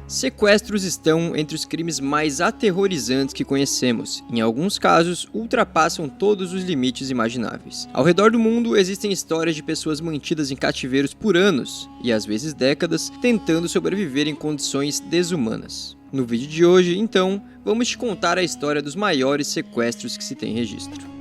Sequestros estão entre os crimes mais aterrorizantes que conhecemos. Em alguns casos, ultrapassam todos os limites imagináveis. Ao redor do mundo, existem histórias de pessoas mantidas em cativeiros por anos, e às vezes décadas, tentando sobreviver em condições desumanas. No vídeo de hoje, então, vamos te contar a história dos maiores sequestros que se tem registro.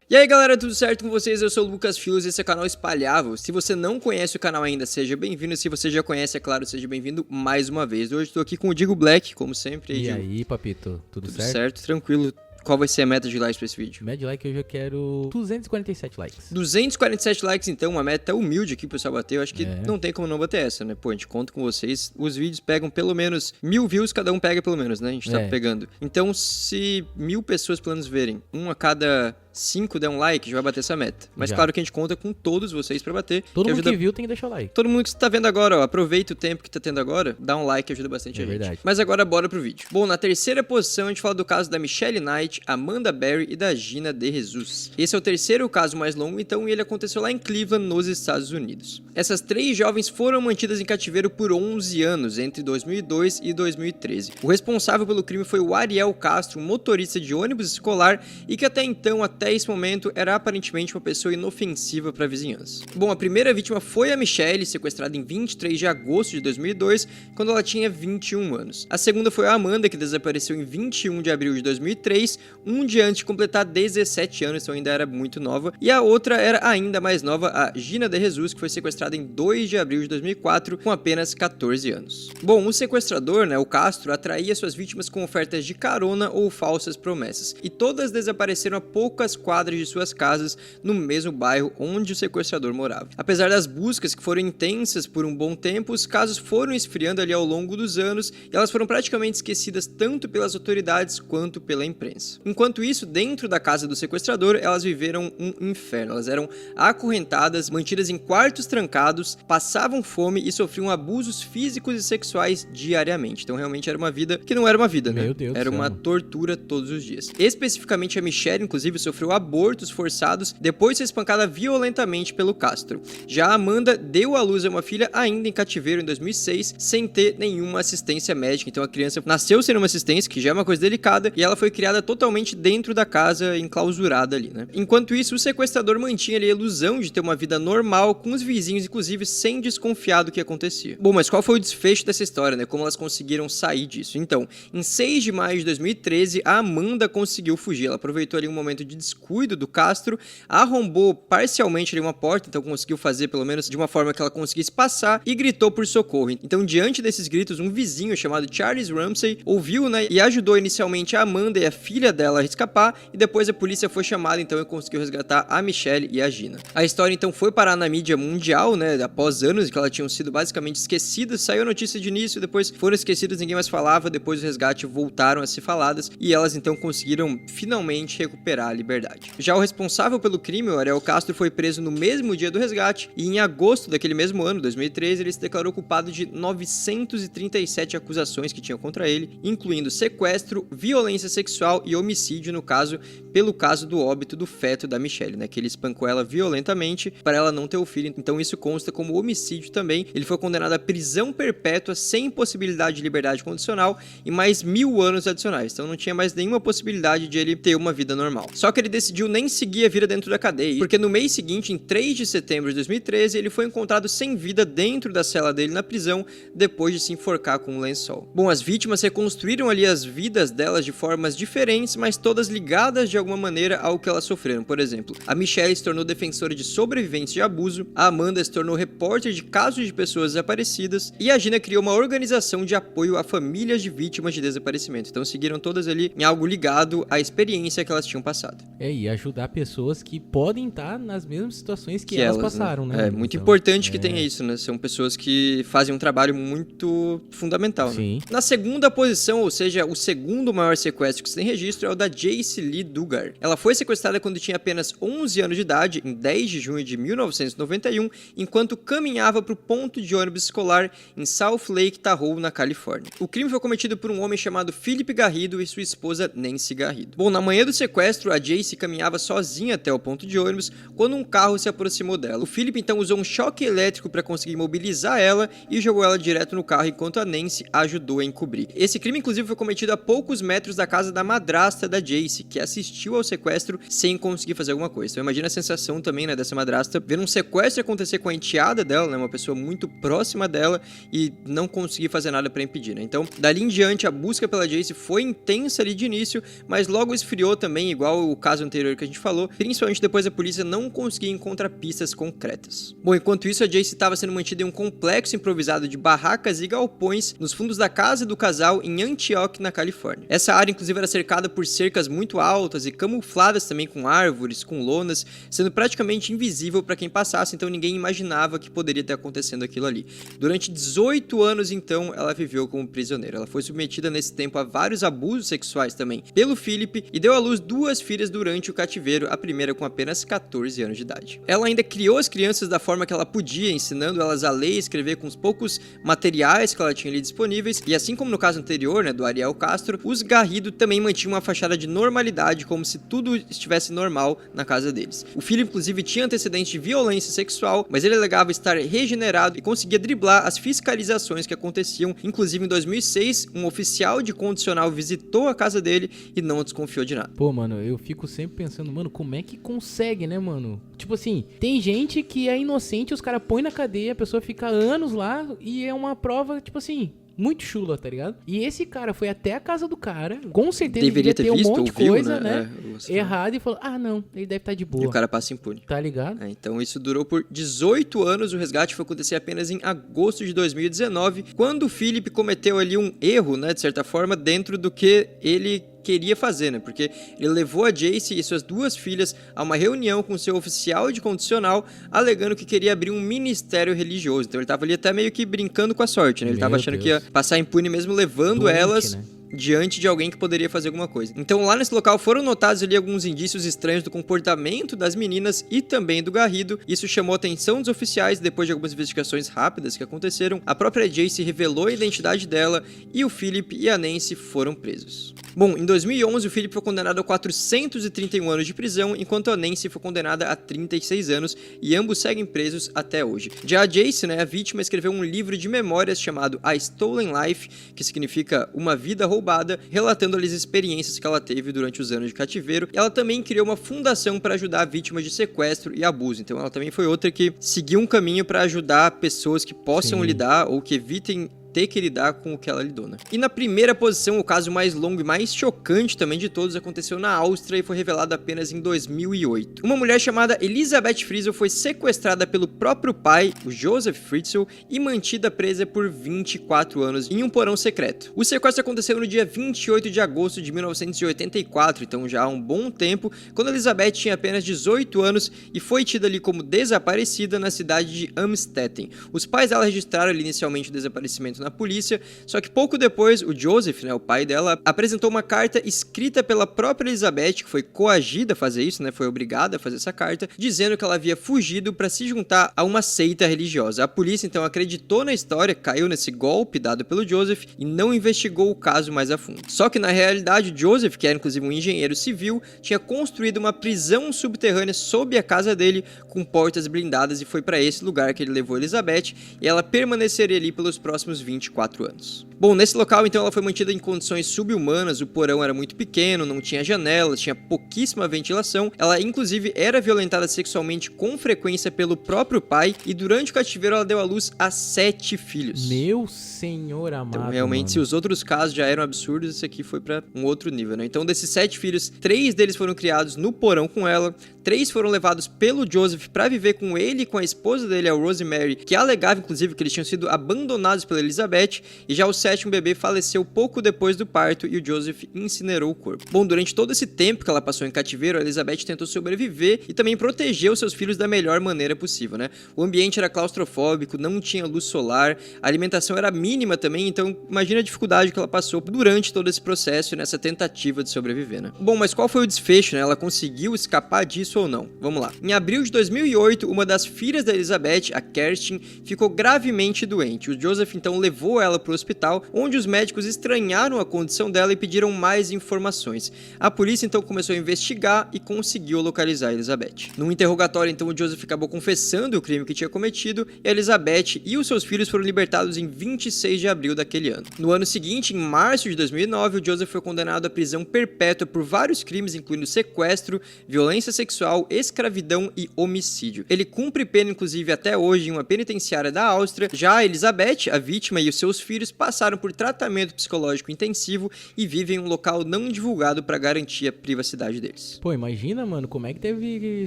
E aí galera, tudo certo com vocês? Eu sou o Lucas Filos e esse é o canal Espalhável. Se você não conhece o canal ainda, seja bem-vindo. Se você já conhece, é claro, seja bem-vindo mais uma vez. Hoje estou aqui com o Digo Black, como sempre. E aí, papito? Tudo certo? Tudo certo, tranquilo. Qual vai ser a meta de likes pra esse vídeo? Média de like hoje eu quero 247 likes. 247 likes então, uma meta humilde aqui pro pessoal bater. Eu acho que não tem como não bater essa, né? Pô, a gente conta com vocês. Os vídeos pegam pelo menos 1000 views, cada um pega pelo menos, né? A gente tá pegando. Então, se 1000 pessoas pelo menos verem, um a cada 5 der um like, já vai bater essa meta. Mas claro que a gente conta com todos vocês pra bater. Todo mundo que viu tem que deixar o like. Todo mundo que está vendo agora, ó, aproveita o tempo que tá tendo agora, dá um like, ajuda bastante a gente. Verdade. Mas agora bora pro vídeo. Bom, na terceira posição a gente fala do caso da Michelle Knight, Amanda Berry e da Gina de Jesus. Esse é o terceiro caso mais longo, então, e ele aconteceu lá em Cleveland, nos Estados Unidos. Essas três jovens foram mantidas em cativeiro por 11 anos, entre 2002 e 2013. O responsável pelo crime foi o Ariel Castro, um motorista de ônibus escolar e que até então, até esse momento, era aparentemente uma pessoa inofensiva para a vizinhança. Bom, a primeira vítima foi a Michelle, sequestrada em 23 de agosto de 2002, quando ela tinha 21 anos. A segunda foi a Amanda, que desapareceu em 21 de abril de 2003, um dia antes de completar 17 anos, então ainda era muito nova. E a outra era ainda mais nova, a Gina de Jesus, que foi sequestrada em 2 de abril de 2004, com apenas 14 anos. Bom, o sequestrador, o Castro, atraía suas vítimas com ofertas de carona ou falsas promessas, e todas desapareceram a poucas quadras de suas casas no mesmo bairro onde o sequestrador morava. Apesar das buscas que foram intensas por um bom tempo, os casos foram esfriando ali ao longo dos anos e elas foram praticamente esquecidas tanto pelas autoridades quanto pela imprensa. Enquanto isso, dentro da casa do sequestrador, elas viveram um inferno. Elas eram acorrentadas, mantidas em quartos trancados, passavam fome e sofriam abusos físicos e sexuais diariamente. Então realmente era uma vida que não era uma vida, né? Meu Deus, era uma tortura todos os dias. Especificamente a Michelle, inclusive, sofreu abortos forçados depois de ser espancada violentamente pelo Castro. Já a Amanda deu à luz a uma filha ainda em cativeiro em 2006, sem ter nenhuma assistência médica. Então a criança nasceu sem uma assistência, que já é uma coisa delicada, e ela foi criada totalmente dentro da casa, enclausurada ali, né? Enquanto isso, o sequestrador mantinha ali a ilusão de ter uma vida normal, com os vizinhos, inclusive, sem desconfiar do que acontecia. Bom, mas qual foi o desfecho dessa história, né? Como elas conseguiram sair disso? Então, em 6 de maio de 2013, a Amanda conseguiu fugir. Ela aproveitou ali um momento de descuido do Castro, arrombou parcialmente ali uma porta, então conseguiu fazer pelo menos de uma forma que ela conseguisse passar, e gritou por socorro. Então, diante desses gritos, um vizinho chamado Charles Ramsey ouviu, né, e ajudou inicialmente a Amanda e a filha dela a escapar, e depois a polícia foi chamada então e conseguiu resgatar a Michelle e a Gina. A história então foi parar na mídia mundial, né, após anos que elas tinham sido basicamente esquecidas. Saiu a notícia de início, depois foram esquecidas, ninguém mais falava, depois do resgate voltaram a ser faladas, e elas então conseguiram finalmente recuperar a liberdade. Já o responsável pelo crime, o Ariel Castro, foi preso no mesmo dia do resgate, e em agosto daquele mesmo ano, 2013, ele se declarou culpado de 937 acusações que tinham contra ele, incluindo sequestro, violência sexual e homicídio, no caso, pelo caso do óbito do feto da Michelle, né, que ele espancou ela violentamente para ela não ter o filho. Então isso consta como homicídio também. Ele foi condenado à prisão perpétua sem possibilidade de liberdade condicional e mais 1000 anos adicionais. Então não tinha mais nenhuma possibilidade de ele ter uma vida normal. Só que ele decidiu nem seguir a vida dentro da cadeia, porque no mês seguinte, em 3 de setembro de 2013, ele foi encontrado sem vida dentro da cela dele na prisão, depois de se enforcar com um lençol. Bom, as vítimas reconstruíram ali as vidas delas de formas diferentes, mas todas ligadas de alguma maneira ao que elas sofreram. Por exemplo, a Michelle se tornou defensora de sobreviventes de abuso, a Amanda se tornou repórter de casos de pessoas desaparecidas, e a Gina criou uma organização de apoio a famílias de vítimas de desaparecimento. Então seguiram todas ali em algo ligado à experiência que elas tinham passado. E ajudar pessoas que podem estar nas mesmas situações que elas passaram, né? É muito importante que tenha isso, né? São pessoas que fazem um trabalho muito fundamental, né? Sim. Na segunda posição, ou seja, o segundo maior sequestro que se tem registro, é o da Jace Lee Duggar. Ela foi sequestrada quando tinha apenas 11 anos de idade, em 10 de junho de 1991, enquanto caminhava para o ponto de ônibus escolar em South Lake Tahoe, na Califórnia. O crime foi cometido por um homem chamado Philip Garrido e sua esposa Nancy Garrido. Bom, na manhã do sequestro, a Jace Jace caminhava sozinha até o ponto de ônibus quando um carro se aproximou dela. O Philip então usou um choque elétrico para conseguir imobilizar ela e jogou ela direto no carro enquanto a Nancy ajudou a encobrir. Esse crime inclusive foi cometido a poucos metros da casa da madrasta da Jace, que assistiu ao sequestro sem conseguir fazer alguma coisa. Então imagina a sensação também, né, dessa madrasta ver um sequestro acontecer com a enteada dela, né, uma pessoa muito próxima dela, e não conseguir fazer nada para impedir, né? Então, dali em diante, a busca pela Jace foi intensa ali de início, mas logo esfriou também, igual o caso anterior que a gente falou, principalmente depois da polícia não conseguir encontrar pistas concretas. Bom, enquanto isso, a Jace estava sendo mantida em um complexo improvisado de barracas e galpões nos fundos da casa do casal em Antioch, na Califórnia. Essa área, inclusive, era cercada por cercas muito altas e camufladas também com árvores, com lonas, sendo praticamente invisível para quem passasse, então ninguém imaginava que poderia estar acontecendo aquilo ali. Durante 18 anos, então, ela viveu como prisioneira. Ela foi submetida nesse tempo a vários abusos sexuais também pelo Philip e deu à luz 2 filhas durante o cativeiro, a primeira com apenas 14 anos de idade. Ela ainda criou as crianças da forma que ela podia, ensinando elas a ler e escrever com os poucos materiais que ela tinha ali disponíveis, e assim como no caso anterior, né, do Ariel Castro, os Garrido também mantinham uma fachada de normalidade, como se tudo estivesse normal na casa deles. O Philip, inclusive, tinha antecedentes de violência sexual, mas ele alegava estar regenerado e conseguia driblar as fiscalizações que aconteciam. Inclusive, em 2006, um oficial de condicional visitou a casa dele e não desconfiou de nada. Pô, mano, eu fico sempre pensando, mano, como é que consegue, né, mano? Tipo assim, tem gente que é inocente, os caras põem na cadeia, a pessoa fica anos lá e é uma prova, tipo assim, muito chula, tá ligado? E esse cara foi até a casa do cara, com certeza deveria ter um monte de coisa, né? Errado, e falou, ah, não, ele deve estar de boa. E o cara passa impune. Tá ligado? Então isso durou por 18 anos, o resgate foi acontecer apenas em agosto de 2019, quando o Philip cometeu ali um erro, né, de certa forma, dentro do que ele queria fazer, né? Porque ele levou a Jace e suas 2 filhas a uma reunião com seu oficial de condicional, alegando que queria abrir um ministério religioso. Então ele tava ali até meio que brincando com a sorte, né? Ele tava achando que ia passar impune mesmo, levando elas, né, diante de alguém que poderia fazer alguma coisa. Então lá nesse local foram notados ali alguns indícios estranhos do comportamento das meninas e também do Garrido. Isso chamou a atenção dos oficiais. Depois de algumas investigações rápidas que aconteceram, a própria Jace revelou a identidade dela e o Philip e a Nancy foram presos. Bom, em 2011 o Philip foi condenado a 431 anos de prisão, enquanto a Nancy foi condenada a 36 anos, e ambos seguem presos até hoje. Já a Jace, né, a vítima, escreveu um livro de memórias chamado A Stolen Life, que significa Uma Vida Roubada, relatando as experiências que ela teve durante os anos de cativeiro. Ela também criou uma fundação para ajudar vítimas de sequestro e abuso, então ela também foi outra que seguiu um caminho para ajudar pessoas que possam lidar ou que evitem ter que lidar com o que ela lidou, né? E na primeira posição, o caso mais longo e mais chocante também de todos aconteceu na Áustria e foi revelado apenas em 2008. Uma mulher chamada Elisabeth Fritzl foi sequestrada pelo próprio pai, o Joseph Fritzl, e mantida presa por 24 anos em um porão secreto. O sequestro aconteceu no dia 28 de agosto de 1984, então já há um bom tempo, quando Elisabeth tinha apenas 18 anos e foi tida ali como desaparecida na cidade de Amstetten. Os pais dela registraram ali inicialmente o desaparecimento na polícia, só que pouco depois o Joseph, né, o pai dela, apresentou uma carta escrita pela própria Elisabeth, que foi coagida a fazer isso, né, foi obrigada a fazer essa carta, dizendo que ela havia fugido para se juntar a uma seita religiosa. A polícia então acreditou na história, caiu nesse golpe dado pelo Joseph e não investigou o caso mais a fundo. Só que na realidade o Joseph, que era inclusive um engenheiro civil, tinha construído uma prisão subterrânea sob a casa dele com portas blindadas, e foi para esse lugar que ele levou a Elisabeth, e ela permaneceria ali pelos próximos 24 anos. Bom, nesse local então ela foi mantida em condições subhumanas, o porão era muito pequeno, não tinha janelas, tinha pouquíssima ventilação, ela inclusive era violentada sexualmente com frequência pelo próprio pai, e durante o cativeiro ela deu à luz a 7 filhos. Meu senhor amado. Então realmente, mano, se os outros casos já eram absurdos, esse aqui foi pra um outro nível, né? Então desses 7 filhos, 3 deles foram criados no porão com ela, 3 foram levados pelo Joseph pra viver com ele e com a esposa dele, a Rosemary, que alegava inclusive que eles tinham sido abandonados pela Elisabeth, e já o 7º bebê faleceu pouco depois do parto e o Joseph incinerou o corpo. Bom, durante todo esse tempo que ela passou em cativeiro, a Elisabeth tentou sobreviver e também proteger os seus filhos da melhor maneira possível, né? O ambiente era claustrofóbico, não tinha luz solar, a alimentação era mínima também, então imagina a dificuldade que ela passou durante todo esse processo, nessa tentativa de sobreviver, né? Bom, mas qual foi o desfecho, né? Ela conseguiu escapar disso isso ou não. Vamos lá. Em abril de 2008, uma das filhas da Elizabeth, a Kerstin, ficou gravemente doente. O Joseph então levou ela para o hospital, onde os médicos estranharam a condição dela e pediram mais informações. A polícia então começou a investigar e conseguiu localizar a Elizabeth. No interrogatório, então, o Joseph acabou confessando o crime que tinha cometido e a Elizabeth e os seus filhos foram libertados em 26 de abril daquele ano. No ano seguinte, em março de 2009, o Joseph foi condenado à prisão perpétua por vários crimes, incluindo sequestro, violência sexual, escravidão e homicídio. Ele cumpre pena, inclusive, até hoje em uma penitenciária da Áustria. Já a Elizabeth, a vítima, e os seus filhos passaram por tratamento psicológico intensivo e vivem em um local não divulgado para garantir a privacidade deles. Pô, imagina, mano, como é que deve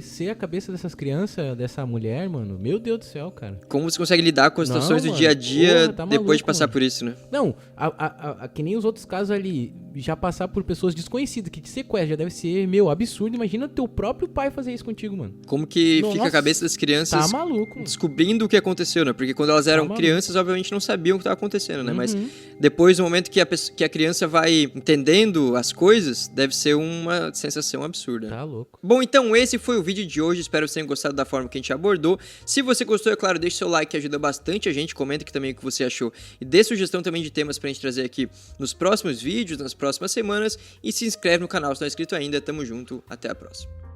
ser a cabeça dessas crianças, dessa mulher, mano. Meu Deus do céu, cara. Como você consegue lidar com as situações do mano, dia a dia porra, tá depois maluco, de passar mano. por isso, né? Não, que nem os outros casos ali, já passar por pessoas desconhecidas que te sequestram, já deve ser, absurdo. Imagina teu próprio pai fazer isso contigo, mano. Como que fica a Nossa, cabeça das crianças Tá maluco, mano. descobrindo o que aconteceu, né? Porque quando elas eram maluco. crianças, obviamente não sabiam o que estava acontecendo, né? Mas Uhum. depois, no momento que a criança vai entendendo as coisas, deve ser uma sensação absurda. Tá louco. Bom, então esse foi o vídeo de hoje, espero que vocês tenham gostado da forma que a gente abordou. Se você gostou, é claro, deixe seu like que ajuda bastante a gente, comenta aqui também o que você achou e dê sugestão também de temas pra gente trazer aqui nos próximos vídeos, nas próximas semanas, e se inscreve no canal se não é inscrito ainda. Tamo junto, até a próxima.